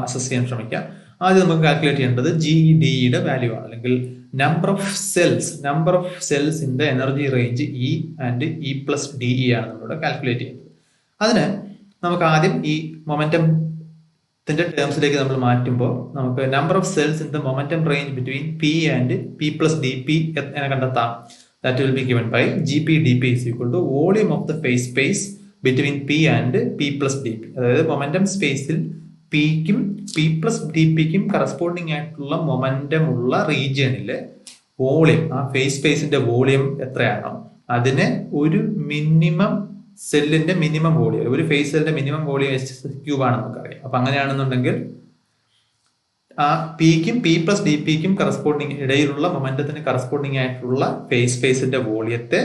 അസസ് ചെയ്യാൻ ശ്രമിക്കാം. ആദ്യം നമുക്ക് കാൽക്കുലേറ്റ് ചെയ്യേണ്ടത് GE/DEയുടെ വാല്യൂ ആണ്, അല്ലെങ്കിൽ number of cells in the energy range E and E+DE ആണ് നമ്മളിവിടെ കാൽക്കുലേറ്റ് ചെയ്യുന്നത്. അതിന് നമുക്ക് ആദ്യം ഈ മൊമെന്റത്തിന്റെ ടേംസിലേക്ക് നമ്മൾ മാറ്റുമ്പോൾ നമുക്ക് number of cells in the momentum range between P and P+DP എങ്ങനെ കണ്ടെത്താം? That will be given by GP/DP is equal to volume of the phase space between P and P+DP. അതായത് മൊമെന്റം സ്പേസിൽ Pക്കും P+DPക്കും കറസ്പോണ്ടിങ് ആയിട്ടുള്ള മൊമെന്റം ഉള്ള റീജിയനിലെ വോളിയം, ആ ഫേസ് സ്പേസിന്റെ വോളിയം എത്രയാണോ അതിനെ ഒരു മിനിമം സെല്ലിന്റെ മിനിമം വോളിയം, ഒരു ഫേസ് സെല്ലിന്റെ മിനിമം വോളിയം S³ ആണ് നമുക്കറിയാം. അപ്പൊ അങ്ങനെയാണെന്നുണ്ടെങ്കിൽ ആ Pക്കും P+DPക്കും കറസ്പോണ്ടിങ് ഇടയിലുള്ള മൊമെന്റത്തിന് കറസ്പോണ്ടിങ് ആയിട്ടുള്ള ഫേസ് സ്പേസിന്റെ വോളിയത്തെ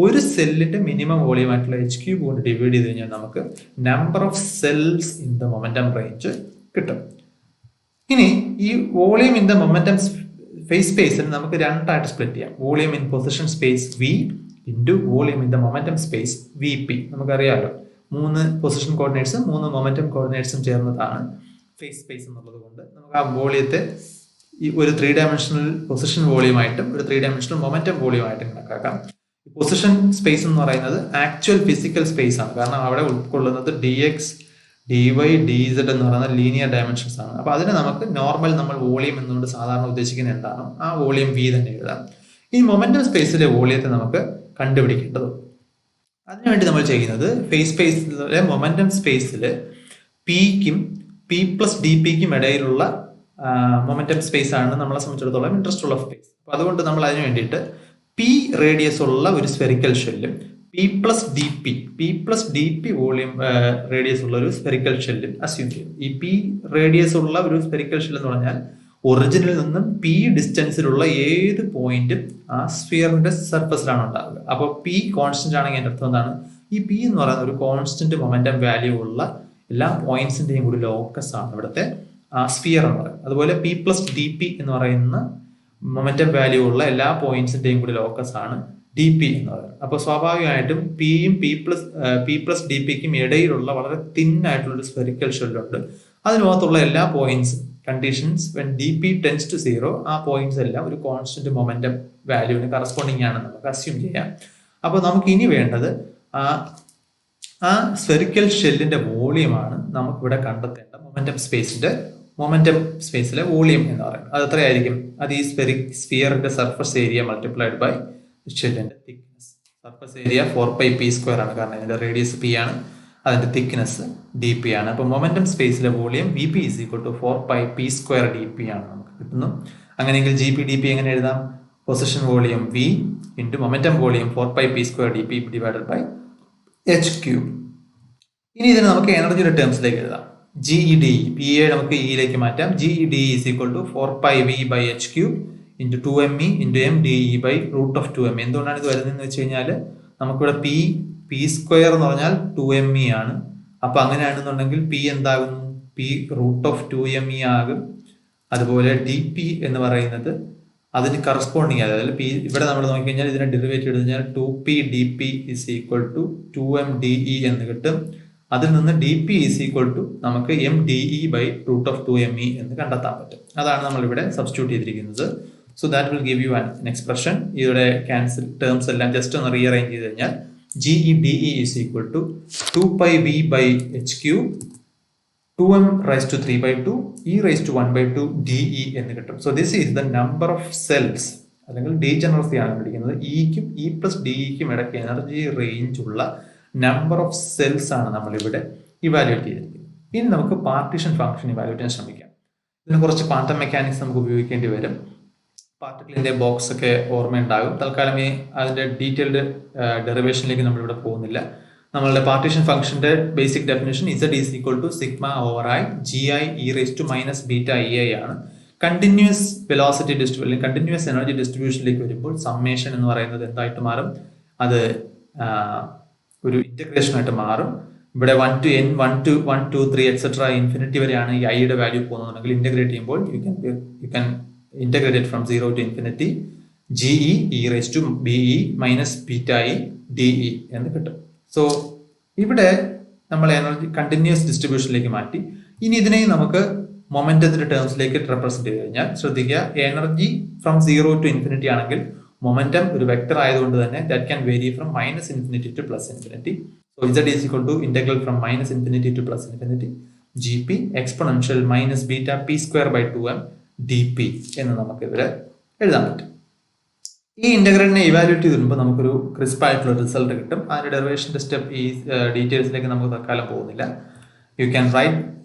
ഒരു സെല്ലിന്റെ മിനിമം വോളിയം ആയിട്ടുള്ള H³ കൊണ്ട് ഡിവൈഡ് ചെയ്ത് കഴിഞ്ഞാൽ നമുക്ക് number of cells in the momentum range കിട്ടും. ഇനി ഈ volume in the momentum phase സ്പേസിന് നമുക്ക് രണ്ടായിട്ട് സ്പ്ലിറ്റ് ചെയ്യാം. Volume in position space V into volume in the momentum space VP. നമുക്കറിയാമല്ലോ 3 പൊസിഷൻ കോർഡിനേറ്റ്സും 3 മൊമെന്റം കോർഡിനേറ്റ്സും ചേർന്നതാണ് ഫേസ് സ്പേസ് എന്നുള്ളത് കൊണ്ട് നമുക്ക് ആ വോളിയത്തെ ഈ ഒരു 3 ഡയമെൻഷണൽ പൊസിഷൻ വോളിയമായിട്ടും ഒരു 3 ഡയമെൻഷണൽ മൊമെന്റം വോളിയമായിട്ടും കണക്കാക്കാം. പൊസിഷൻ സ്പേസ് എന്ന് പറയുന്നത് ആക്ച്വൽ ഫിസിക്കൽ സ്പേസ് ആണ്. കാരണം അവിടെ ഉൾക്കൊള്ളുന്നത് dx, dy, dz എന്ന് പറയുന്ന ലീനിയർ ഡയമെൻഷൻസ് ആണ്. അപ്പൊ അതിനെ നമുക്ക് നോർമൽ നമ്മൾ വോളിയം എന്നുകൊണ്ട് സാധാരണ ഉദ്ദേശിക്കുന്നത് എന്താണോ ആ വോളിയം V തന്നെ എഴുതാം. ഈ മൊമെന്റം സ്പേസിലെ വോളിയത്തെ നമുക്ക് കണ്ടുപിടിക്കേണ്ടത്. അതിനുവേണ്ടി നമ്മൾ ചെയ്യുന്നത് ഫേസ് സ്പേസിലെ മൊമെന്റം സ്പേസിൽ Pക്കും P+DPക്കും ഇടയിലുള്ള മൊമെന്റം സ്പേസ് ആണ് നമ്മളെ സംബന്ധിച്ചിടത്തോളം ഇൻട്രസ്റ്റ് ഉള്ള സ്പേസ്. അപ്പൊ അതുകൊണ്ട് നമ്മൾ അതിന് വേണ്ടിയിട്ട് P റേഡിയസ് ഉള്ള ഒരു സ്ഫെറിക്കൽ ഷെല്ലും P+DP വോളിയം റേഡിയസ് ഉള്ള ഒരു സ്ഫെറിക്കൽ ഷെല്ലും അസ്യൂം ചെയ്യും. ഈ P റേഡിയസ് ഉള്ള ഒരു സ്ഫെറിക്കൽ ഷെൽ എന്ന് പറഞ്ഞാൽ ഒറിജിനിൽ നിന്നും P ഡിസ്റ്റൻസിലുള്ള ഏത് പോയിന്റും ആ സ്ഫിയറിന്റെ സർഫസിലാണ് ഉണ്ടാവുക. അപ്പോൾ P കോൺസ്റ്റന്റ് ആണെങ്കിൽ അതിന്റെ അർത്ഥം എന്താണ്? ഈ P എന്ന് പറയുന്ന ഒരു കോൺസ്റ്റന്റ് മൊമെന്റം വാല്യൂ ഉള്ള എല്ലാ പോയിന്റ്സിന്റെയും കൂടി ലോക്കസ് ആണ് ഇവിടുത്തെ സ്ഫിയർ എന്ന് പറയുന്നത്. അതുപോലെ P+DP എന്ന് പറയുന്ന മൊമെന്റം വാല്യൂ ഉള്ള എല്ലാ പോയിന്റ്സിന്റെയും കൂടി ലോക്കസ് ആണ് DP എന്ന് പറയുന്നത്. അപ്പോൾ സ്വാഭാവികമായിട്ടും Pയും P+DPക്കും ഇടയിലുള്ള വളരെ തിൻ ആയിട്ടുള്ള ഒരു സ്ഫെറിക്കൽ ഷെല്ലുണ്ട്. അതിനകത്തുള്ള എല്ലാ പോയിന്റ്സും conditions when DP tends to 0 ആ പോയിന്റ്സ് എല്ലാം ഒരു കോൺസ്റ്റന്റ് മൊമെന്റം വാല്യൂവിന് കറസ്പോണ്ടിങ് ആണെന്ന് നമുക്ക് അസ്യൂം ചെയ്യാം. അപ്പോൾ നമുക്ക് ഇനി വേണ്ടത് ആ സ്ഫെറിക്കൽ ഷെല്ലിന്റെ വോളിയമാണ് നമുക്കിവിടെ കണ്ടെത്തേണ്ട മൊമെന്റം സ്പേസിലെ വോളിയം എന്ന് പറയുന്നത്. അത് എത്രയായിരിക്കും? അത് ഈ സ്ഫിയറിന്റെ സർഫസ് ഏരിയ മൾട്ടിപ്ലൈഡ് ബൈ ഷെല്ലിന്റെ തിക്നെസ്. സർഫസ് ഏരിയ 4πp² ആണ്, കാരണം ഇതിന്റെ റേഡിയസ് പി ആണ്, അതിന്റെ തിക്നെസ് dp ആണ്. അപ്പൊ മൊമെന്റം സ്പേസിലെ വോളിയം vp = 4πp² dp ആണ് നമുക്ക് കിട്ടുന്നു. അങ്ങനെയെങ്കിൽ gp dp എങ്ങനെ എഴുതാം? Position volume v into momentum volume 4πp² dp divided by h³. ഇനി ഇതിനെ നമുക്ക് എനർജിയുടെ ടേംസിലേക്ക് എഴുതാം. GED, PA നമുക്ക് ഇയിലേക്ക് മാറ്റാം. GED = 4πv/h³ into 2me into mDE/√2m. എന്തുകൊണ്ടാണ് ഇത് വരുന്നതെന്ന് വെച്ച് കഴിഞ്ഞാൽ നമുക്കിവിടെ p² എന്ന് പറഞ്ഞാൽ 2me ആണ്. അപ്പൊ അങ്ങനെയാണെന്നുണ്ടെങ്കിൽ p എന്താകുന്നു? p√2me ആകും. അതുപോലെ dp എന്ന് പറയുന്നത് അതിന് കറസ്പോണ്ടിങ് ആയത്, അതായത് p ഇവിടെ നമ്മൾ നോക്കിക്കഴിഞ്ഞാൽ ഇതിനെ ഡെറിവേറ്റീവ് എടുത്തു കഴിഞ്ഞാൽ 2p dp = 2mDE എന്ന് കിട്ടും. അതിൽ നിന്ന് dp = നമുക്ക് mDE/√2me എന്ന് കണ്ടെത്താൻ പറ്റും. അതാണ് നമ്മൾ ഇവിടെ സബ്സ്റ്റിറ്റ്യൂട്ട് ചെയ്തിരിക്കുന്നത്. So that will give you an expression. ഇവിടെ ക്യാൻസൽ ടേംസ് എല്ലാം ജസ്റ്റ് ഒന്ന് റീഅറേഞ്ച് ചെയ്ത് കഴിഞ്ഞാൽ GEDE = 2πv/h³ 2m⁻³ e⁻²⁴ DE എന്ന് കിട്ടും. So this is the number of cells, അല്ലെങ്കിൽ ഡീജനറസി ആണ് വിളിക്കുന്നത്. ഇക്കും E+DEക്കും ഇടയ്ക്ക് എനർജി റേഞ്ച് ഉള്ള നമ്പർ ഓഫ് സെൽസ് ആണ് നമ്മൾ ഇവിടെ ഇവാലുവേറ്റ് ചെയ്തിരിക്കുന്നത്. ഇനി നമുക്ക് പാർട്ടീഷൻ ഫംഗ്ഷൻ ഇവാലുവേറ്റ് ചെയ്യാൻ ശ്രമിക്കാം. ഇതിന് കുറച്ച് ക്വാണ്ടം മെക്കാനിക്സ് നമുക്ക് ഉപയോഗിക്കേണ്ടി വരും. പാർട്ടിക്കിളിന്റെ ബോക്സ് ഒക്കെ ഓർമ്മയുണ്ടാകും. തൽക്കാലം അതിന്റെ ഡീറ്റെയിൽഡ് ഡെറിവേഷനിലേക്ക് നമ്മൾ ഇവിടെ പോകുന്നില്ല. നമ്മളുടെ പാർട്ടീഷൻ ഫംഗ്ഷന്റെ basic definition Z = σ/i gi e⁻βEi ആണ്. കണ്ടിന്യൂസ് വെലോസിറ്റി ഡിസ്ട്രിബ്യൂഷൻ, കണ്ടിന്യൂസ് എനർജി ഡിസ്ട്രിബ്യൂഷനിലേക്ക് വരുമ്പോൾ സമ്മേഷൻ എന്ന് പറയുന്നത് എന്തായിട്ട് മാറും? അത് ഒരു ഇന്റഗ്രേഷൻ ആയിട്ട് മാറും. ഇവിടെ 1 to n 1 to 1 2 3 etc. Infinity വരെയാണ് ഈ ഐയുടെ വാല്യൂ പോകുന്നുണ്ടെങ്കിൽ ഇന്റഗ്രേറ്റ് ചെയ്യുമ്പോൾ you can integrate it from 0 to infinity GE e⁻BE DE എന്ന് കിട്ടും. സോ ഇവിടെ നമ്മൾ എനർജി കണ്ടിന്യൂസ് ഡിസ്ട്രിബ്യൂഷനിലേക്ക് മാറ്റി. ഇനി ഇതിനെ നമുക്ക് മൊമെന്റത്തിന്റെ ടേംസിലേക്ക് റെപ്രസെന്റ് ചെയ്ത് കഴിഞ്ഞാൽ ശ്രദ്ധിക്കുക, എനർജി ഫ്രം 0 to infinity ആണെങ്കിൽ മൊമെന്റം ഒരു വെക്ടർ ആയതുകൊണ്ട് തന്നെ that can vary from -∞ to +∞. So Z = integral from -∞ to +∞ GP exponential -βp²/2m dp എന്ന് നമുക്ക് ഇവിടെ എഴുതാൻ പറ്റും. ഈ ഇന്റഗ്രലിനെ ഇവാലുവേറ്റ് ചെയ്ത് വരുമ്പോൾ നമുക്കൊരു ക്രിസ്പ് ആയിട്ടുള്ള റിസൾട്ട് കിട്ടും. അതിന്റെ ഡെറിവേഷന്റെ സ്റ്റെപ്പ് ഈ ഡീറ്റെയിൽസിലേക്ക് നമുക്ക് തൽക്കാലം പോകുന്നില്ല.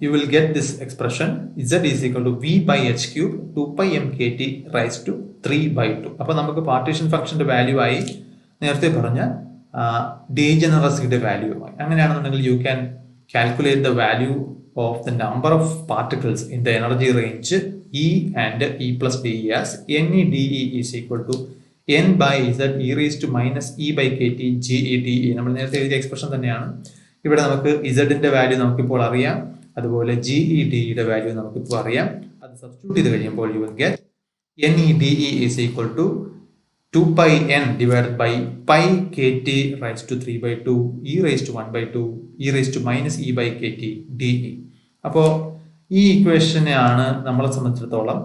you will get this expression Z = v/h³ 2πmkT⁻³ അപ്പൊ നമുക്ക് പാർട്ടീഷൻ ഫംഗ്ഷന്റെ വാല്യൂ ആയി നേരത്തെ പറഞ്ഞ ഡീജനറസിയുടെ വാല്യൂ ആയി. അങ്ങനെയാണെന്നുണ്ടെങ്കിൽ you can calculate the value of the number of particles in the energy range E and E+DE as NEDE = n/z e⁻e⁻kt GEDE. നമ്മൾ നേരത്തെ എഴുതിയ എക്സ്പ്രഷൻ തന്നെയാണ്. ഇവിടെ നമുക്ക് ഇസഡിന്റെ വാല്യൂ നമുക്കിപ്പോൾ അറിയാം, അതുപോലെ GEDയുടെ വാല്യൂ നമുക്കിപ്പോൾ അറിയാം. അത് സബ്സ്റ്റിറ്റ്യൂട്ട് ചെയ്ത് കഴിയുമ്പോൾ you will get NEDE = 2πn divided by πkt⁻³ e⁻²⁴ e⁻e⁻kt DE. അപ്പോൾ ഈ ഇക്വേഷനെയാണ് നമ്മളെ സംബന്ധിച്ചിടത്തോളം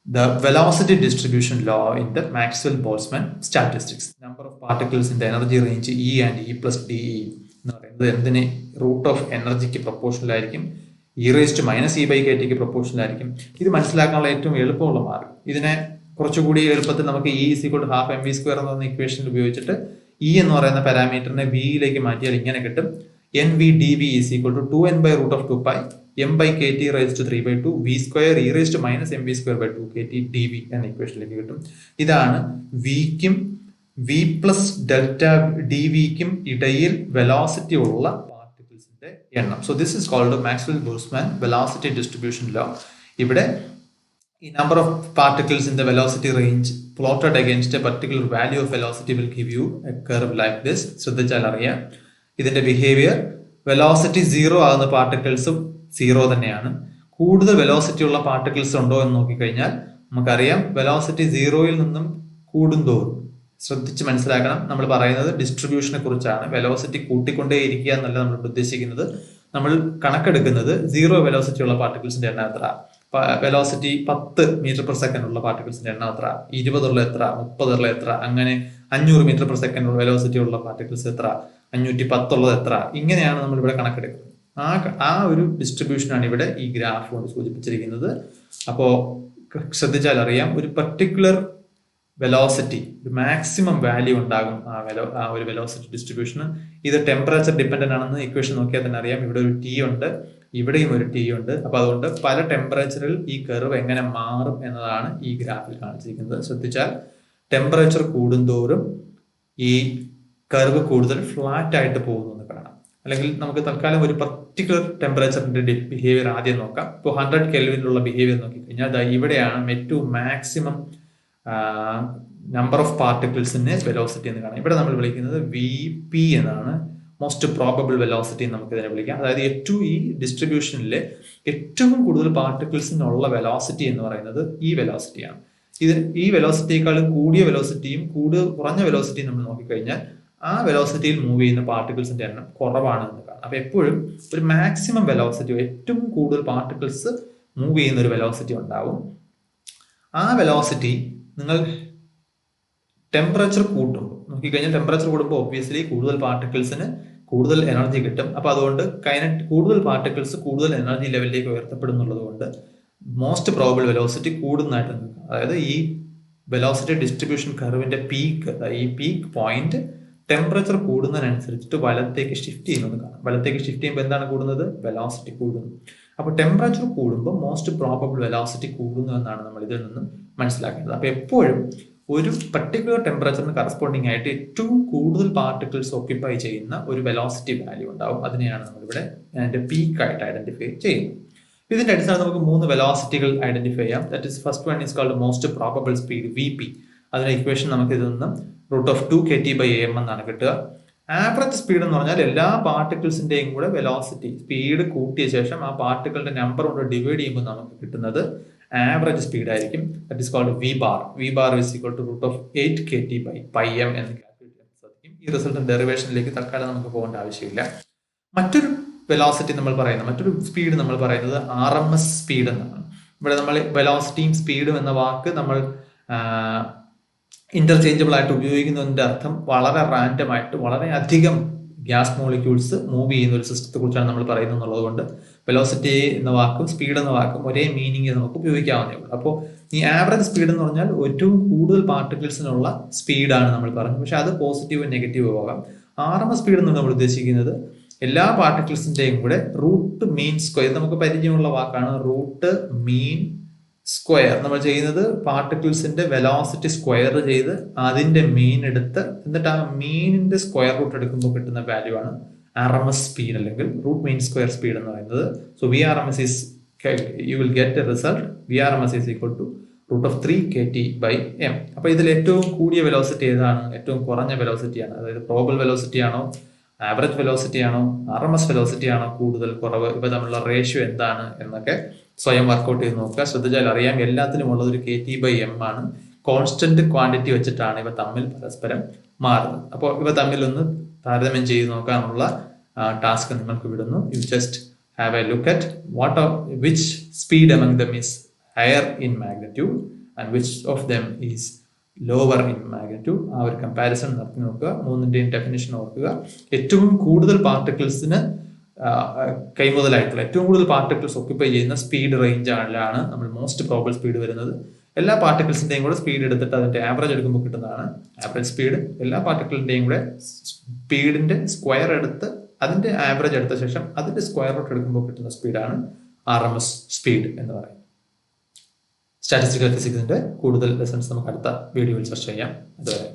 the velocity distribution law in the Maxwell Boltzmann statistics. Number of particles in the energy range E and E+DE എന്ന് പറയുന്നത് എന്തിന് റൂട്ട് ഓഫ് എനർജിക്ക് പ്രൊപ്പോർഷണൽ ആയിരിക്കും, e⁻e⁻kt പ്രൊപ്പോർഷണൽ ആയിരിക്കും. ഇത് മനസ്സിലാക്കാനുള്ള ഏറ്റവും എളുപ്പമുള്ള മാർഗം, ഇതിനെ കുറച്ചുകൂടി എളുപ്പത്തിൽ നമുക്ക് E = ½ mv² എന്ന് പറയുന്ന ഇക്വേഷൻ ഉപയോഗിച്ചിട്ട് E എന്ന് പറയുന്ന പാരാമീറ്ററിനെ v-യിലേക്ക് മാറ്റിയാൽ ഇങ്ങനെ കിട്ടും. NVdV = 2n/√2π m/kt⁻³ v² e⁻mv²/2kt dV എന്ന ഇക്വേഷനിലേക്ക് കിട്ടും. ഇതാണ് v-ക്കും v+Δ/dv-ക്കും ഇടയിൽ വെലോസിറ്റി ഉള്ള പാർട്ടിക്കിൾസിന്റെ എണ്ണം. So this is called Maxwell Boltzmann velocity distribution law. ഇവിടെ the number of particles in the velocity range plotted against a particular value of velocity will give you a curve like this. ശ്രദ്ധിച്ചാൽ അറിയാം ഇതിന്റെ ബിഹേവിയർ. വെലോസിറ്റി 0 ആകുന്ന പാർട്ടിക്കിൾസും 0 തന്നെയാണ്. കൂടുതൽ വെലോസിറ്റി ഉള്ള പാർട്ടിക്കിൾസ് ഉണ്ടോ എന്ന് നോക്കിക്കഴിഞ്ഞാൽ നമുക്കറിയാം വെലോസിറ്റി 0-ൽ നിന്നും കൂടുന്തോറും. ശ്രദ്ധിച്ച് മനസ്സിലാക്കണം, നമ്മൾ പറയുന്നത് ഡിസ്ട്രിബ്യൂഷനെ കുറിച്ചാണ്. വെലോസിറ്റി കൂട്ടിക്കൊണ്ടേ ഇരിക്കുക എന്നല്ല നമ്മൾ ഉദ്ദേശിക്കുന്നത്. നമ്മൾ കണക്കെടുക്കുന്നത് 0 വെലോസിറ്റി ഉള്ള പാർട്ടിക്കിൾസിന്റെ എണ്ണം എത്ര, വെലോസിറ്റി 10 m/s ഉള്ള പാർട്ടിക്കിൾസിന്റെ എണ്ണം എത്ര, 20 ഉള്ള എത്ര, 30 ഉള്ള എത്ര, അങ്ങനെ 500 m/s വെലോസിറ്റി ഉള്ള പാർട്ടിക്കിൾസ് എത്ര, 510 എത്ര, ഇങ്ങനെയാണ് നമ്മൾ ഇവിടെ കണക്കെടുക്കുന്നത്. ആ ഒരു ഡിസ്ട്രിബ്യൂഷനാണ് ഇവിടെ ഈ ഗ്രാഫ് കൊണ്ട് സൂചിപ്പിച്ചിരിക്കുന്നത്. അപ്പോൾ ശ്രദ്ധിച്ചാൽ അറിയാം, ഒരു പർട്ടിക്കുലർ വെലോസിറ്റി, ഒരു മാക്സിമം വാല്യൂ ഉണ്ടാകും ആ ഒരു വെലോസിറ്റി ഡിസ്ട്രിബ്യൂഷന്. ഇത് ടെമ്പറേച്ചർ ഡിപ്പെൻഡന്റ് ആണെന്ന് ഇക്വേഷൻ നോക്കിയാൽ തന്നെ അറിയാം. ഇവിടെ ഒരു ടി ഉണ്ട്, ഇവിടെയും ഒരു ടി ഉണ്ട്. അപ്പൊ അതുകൊണ്ട് പല ടെമ്പറേച്ചറിൽ ഈ കർവ് എങ്ങനെ മാറും എന്നതാണ് ഈ ഗ്രാഫിൽ കാണിച്ചിരിക്കുന്നത്. ശ്രദ്ധിച്ചാൽ ടെമ്പറേച്ചർ കൂടുന്തോറും ഈ കർവ് കൂടുതൽ ഫ്ലാറ്റ് ആയിട്ട് പോകുന്നു എന്ന് കാണാം. അല്ലെങ്കിൽ നമുക്ക് തൽക്കാലം ഒരു പർട്ടിക്കുലർ ടെമ്പറേച്ചറിന്റെ ബിഹേവിയർ ആദ്യം നോക്കാം. ഇപ്പോൾ 100 കെൽവിനിലുള്ള ബിഹേവിയർ നോക്കിക്കഴിഞ്ഞാൽ ഇവിടെയാണ് ഏറ്റവും മാക്സിമം നമ്പർ ഓഫ് പാർട്ടിക്കിൾസിന്റെ വെലോസിറ്റി എന്ന് കാണാം. ഇവിടെ നമ്മൾ വിളിക്കുന്നത് VP എന്നാണ്, മോസ്റ്റ് പ്രോബബിൾ വെലോസിറ്റി നമുക്ക് ഇതിനെ വിളിക്കാം. അതായത് ഏറ്റവും ഈ ഡിസ്ട്രിബ്യൂഷനിലെ ഏറ്റവും കൂടുതൽ പാർട്ടിക്കിൾസിനുള്ള വെലോസിറ്റി എന്ന് പറയുന്നത് ഈ വെലോസിറ്റിയാണ്. ഈ വെലോസിറ്റിയേക്കാളും കൂടിയ വെലോസിറ്റിയും കുറഞ്ഞ വെലോസിറ്റിയും നമ്മൾ നോക്കിക്കഴിഞ്ഞാൽ ആ വെലോസിറ്റിയിൽ മൂവ് ചെയ്യുന്ന പാർട്ടിക്കിൾസിന്റെ എണ്ണം കുറവാണ് എന്ന് കാണാം. അപ്പൊ എപ്പോഴും ഒരു മാക്സിമം വെലോസിറ്റി, ഏറ്റവും കൂടുതൽ പാർട്ടിക്കിൾസ് മൂവ് ചെയ്യുന്ന ഒരു വെലോസിറ്റി ഉണ്ടാവും. ആ വെലോസിറ്റി നിങ്ങൾ ടെമ്പറേച്ചർ കൂട്ടുമ്പോൾ നോക്കിക്കഴിഞ്ഞാൽ, ടെമ്പറേച്ചർ കൂടുമ്പോൾ ഒബ്വിയസ്ലി കൂടുതൽ പാർട്ടിക്കിൾസിന് കൂടുതൽ എനർജി കിട്ടും. അപ്പൊ അതുകൊണ്ട് കൂടുതൽ പാർട്ടിക്കിൾസ് കൂടുതൽ എനർജി ലെവലിലേക്ക് ഉയർത്തപ്പെടുന്നുള്ളത് കൊണ്ട് മോസ്റ്റ് പ്രോബബിൾ വെലോസിറ്റി കൂടുന്നതായിട്ട് നിൽക്കും. അതായത് ഈ വെലോസിറ്റി ഡിസ്ട്രിബ്യൂഷൻ കർവിന്റെ ഈ പീക്ക് പോയിന്റ് ടെമ്പറേച്ചർ കൂടുന്നതിനനുസരിച്ചിട്ട് വലത്തേക്ക് ഷിഫ്റ്റ് ചെയ്യുന്നത് കാണാം. വലത്തേക്ക് ഷിഫ്റ്റ് ചെയ്യുമ്പോൾ എന്താണ് കൂടുന്നത്? വെലോസിറ്റി കൂടുന്നു. അപ്പോൾ ടെമ്പറേച്ചർ കൂടുമ്പോൾ മോസ്റ്റ് പ്രോബബിൾ വെലോസിറ്റി കൂടുന്നു എന്നാണ് നമ്മൾ ഇതിൽ നിന്നും മനസ്സിലാക്കേണ്ടത്. അപ്പൊ എപ്പോഴും ഒരു പർട്ടിക്കുലർ ടെമ്പറേച്ചറിന് കറസ്പോണ്ടിങ് ആയിട്ട് ഏറ്റവും കൂടുതൽ പാർട്ടിക്കിൾസ് ഓക്യുപ്പൈ ചെയ്യുന്ന ഒരു വെലോസിറ്റി വാല്യൂ ഉണ്ടാവും. അതിനെയാണ് നമ്മളിവിടെ അതിന്റെ പീക്ക് ആയിട്ട് ഐഡന്റിഫൈ ചെയ്യുന്നത്. ഇതിന്റെ അടിസ്ഥാനത്തിൽ നമുക്ക് 3 വെലോസിറ്റികൾ ഐഡന്റിഫൈ ചെയ്യാം. That is first one is called most probable speed, VP. അതിന്റെ ഇക്വേഷൻ നമുക്ക് ഇതിൽ നിന്നും √2kT/am എന്നാണ് കിട്ടുക. ആവറേജ് സ്പീഡ് എന്ന് പറഞ്ഞാൽ എല്ലാ പാർട്ടിക്കിൾസിന്റെയും കൂടെ വെലോസിറ്റി സ്പീഡ് കൂട്ടിയ ശേഷം ആ പാർട്ടിക്കിളിന്റെ നമ്പർ കൊണ്ട് ഡിവൈഡ് ചെയ്യുമ്പോൾ നമുക്ക് കിട്ടുന്നത് ആവറേജ് സ്പീഡ് ആയിരിക്കും. That is called V bar. V bar is equal to √8kT/m എന്ന് കാൽക്കുലേറ്റ് ചെയ്യാൻ സാധിക്കും. ഈ റിസൾട്ട് ഡെറിവേഷനിലേക്ക് തൽക്കാലം നമുക്ക് പോകേണ്ട ആവശ്യമില്ല. മറ്റൊരു വെലോസിറ്റി നമ്മൾ പറയുന്നത്, മറ്റൊരു സ്പീഡ് നമ്മൾ പറയുന്നത് RMS സ്പീഡ് എന്നാണ്. ഇവിടെ നമ്മൾ വെലോസിറ്റിയും സ്പീഡും എന്ന വാക്ക് നമ്മൾ ഇന്റർചേഞ്ചബിൾ ആയിട്ട് ഉപയോഗിക്കുന്നതിന്റെ അർത്ഥം വളരെ റാൻഡം ആയിട്ട് വളരെ അധികം ഗ്യാസ് മോളിക്യൂൾസ് മൂവ് ചെയ്യുന്ന ഒരു സിസ്റ്റത്തെ കുറിച്ചാണ് നമ്മൾ പറയുന്നത് എന്നുള്ളത് കൊണ്ട് വെലോസിറ്റി എന്ന വാക്കും സ്പീഡ് എന്ന വാക്കും ഒരേ മീനിങ് നമുക്ക് ഉപയോഗിക്കാവുന്നേ ഉള്ളൂ. അപ്പോൾ ഈ ആവറേജ് സ്പീഡ് എന്ന് പറഞ്ഞാൽ ഏറ്റവും കൂടുതൽ പാർട്ടിക്കിൾസിനുള്ള സ്പീഡാണ് നമ്മൾ പറഞ്ഞത്. പക്ഷെ അത് പോസിറ്റീവ് നെഗറ്റീവ് പോകാം. RMS സ്പീഡ് എന്ന് നമ്മൾ ഉദ്ദേശിക്കുന്നത് എല്ലാ പാർട്ടിക്കിൾസിന്റെയും കൂടെ റൂട്ട് മീൻ സ്ക്വയർ, നമുക്ക് പരിചയമുള്ള വാക്കാണ് റൂട്ട് മീൻ സ്ക്വയർ. നമ്മൾ ചെയ്യുന്നത് പാർട്ടിക്കിൾസിന്റെ വെലോസിറ്റി സ്ക്വയർ ചെയ്ത് അതിന്റെ മീൻ എടുത്ത് എന്നിട്ട് ആ മീനിന്റെ സ്ക്വയർ റൂട്ട് എടുക്കുമ്പോൾ കിട്ടുന്ന വാല്യൂ ആണ് RMS സ്പീഡ് അല്ലെങ്കിൽ റൂട്ട് മീൻ സ്ക്വയർ സ്പീഡ് എന്ന് പറയുന്നത്. So VRMS is you will get a result VRMS is equal to √3kT/m. അപ്പൊ ഇതിൽ ഏറ്റവും കൂടിയ വെലോസിറ്റി ഏതാണ്? ഏറ്റവും കുറഞ്ഞ വെലോസിറ്റിയാണ്. അതായത് പ്രോബബിൾ വെലോസിറ്റി ആണോ, ആവറേജ് വെലോസിറ്റി ആണോ, RMS വെലോസിറ്റി ആണോ കൂടുതൽ കുറവ്? ഇവ തമ്മിലുള്ള റേഷ്യോ എന്താണ് എന്നൊക്കെ സ്വയം വർക്കൗട്ട് ചെയ്ത് നോക്കുക. ശ്രദ്ധിച്ചാൽ അറിയാം എല്ലാത്തിനും ഉള്ളത് ഒരു kT/m ആണ്. കോൺസ്റ്റന്റ് ക്വാണ്ടിറ്റി വെച്ചിട്ടാണ് ഇവ തമ്മിൽ പരസ്പരം മാറുന്നത്. അപ്പോൾ ഇവ തമ്മിൽ ഒന്ന് താരതമ്യം ചെയ്ത് നോക്കാനുള്ള ടാസ്ക് നിങ്ങൾക്ക് വിടുന്നു. You just have A look at which speed among them is higher in magnitude and which of them is lower in magnitude. ആ ഒരു കമ്പാരിസൺ നടത്തി നോക്കുക. മൂന്നിന്റെയും ഡെഫിനിഷൻ ഓർക്കുക. ഏറ്റവും കൂടുതൽ പാർട്ടിക്കിൾസിന് കൈമുതലായിട്ടുള്ള ഏറ്റവും കൂടുതൽ പാർട്ടിക്കിൾസ് ഓക്യുപ്പൈ ചെയ്യുന്ന സ്പീഡ് റേഞ്ചിലാണ് നമ്മൾ മോസ്റ്റ് പ്രോബബിൾ സ്പീഡ് വരുന്നത്. എല്ലാ പാർട്ടിക്കിൾസിന്റെയും കൂടെ സ്പീഡ് എടുത്തിട്ട് അതിന്റെ ആവറേജ് എടുക്കുമ്പോൾ കിട്ടുന്നതാണ് ആവറേജ് സ്പീഡ്. എല്ലാ പാർട്ടിക്കിളിന്റെയും കൂടെ സ്പീഡിന്റെ സ്ക്വയർ എടുത്ത് അതിന്റെ ആവറേജ് എടുത്ത ശേഷം അതിന്റെ സ്ക്വയർ റൂട്ട് എടുക്കുമ്പോൾ കിട്ടുന്ന സ്പീഡാണ് RMS സ്പീഡ് എന്ന് പറയുന്നത്. സ്റ്റാറ്റിസ്റ്റിക്കൽ ഫിസിക്സിന്റെ കൂടുതൽ ലെസൺസ് നമുക്ക് അടുത്ത വീഡിയോയിൽ ചർച്ച ചെയ്യാം. അതുവരെ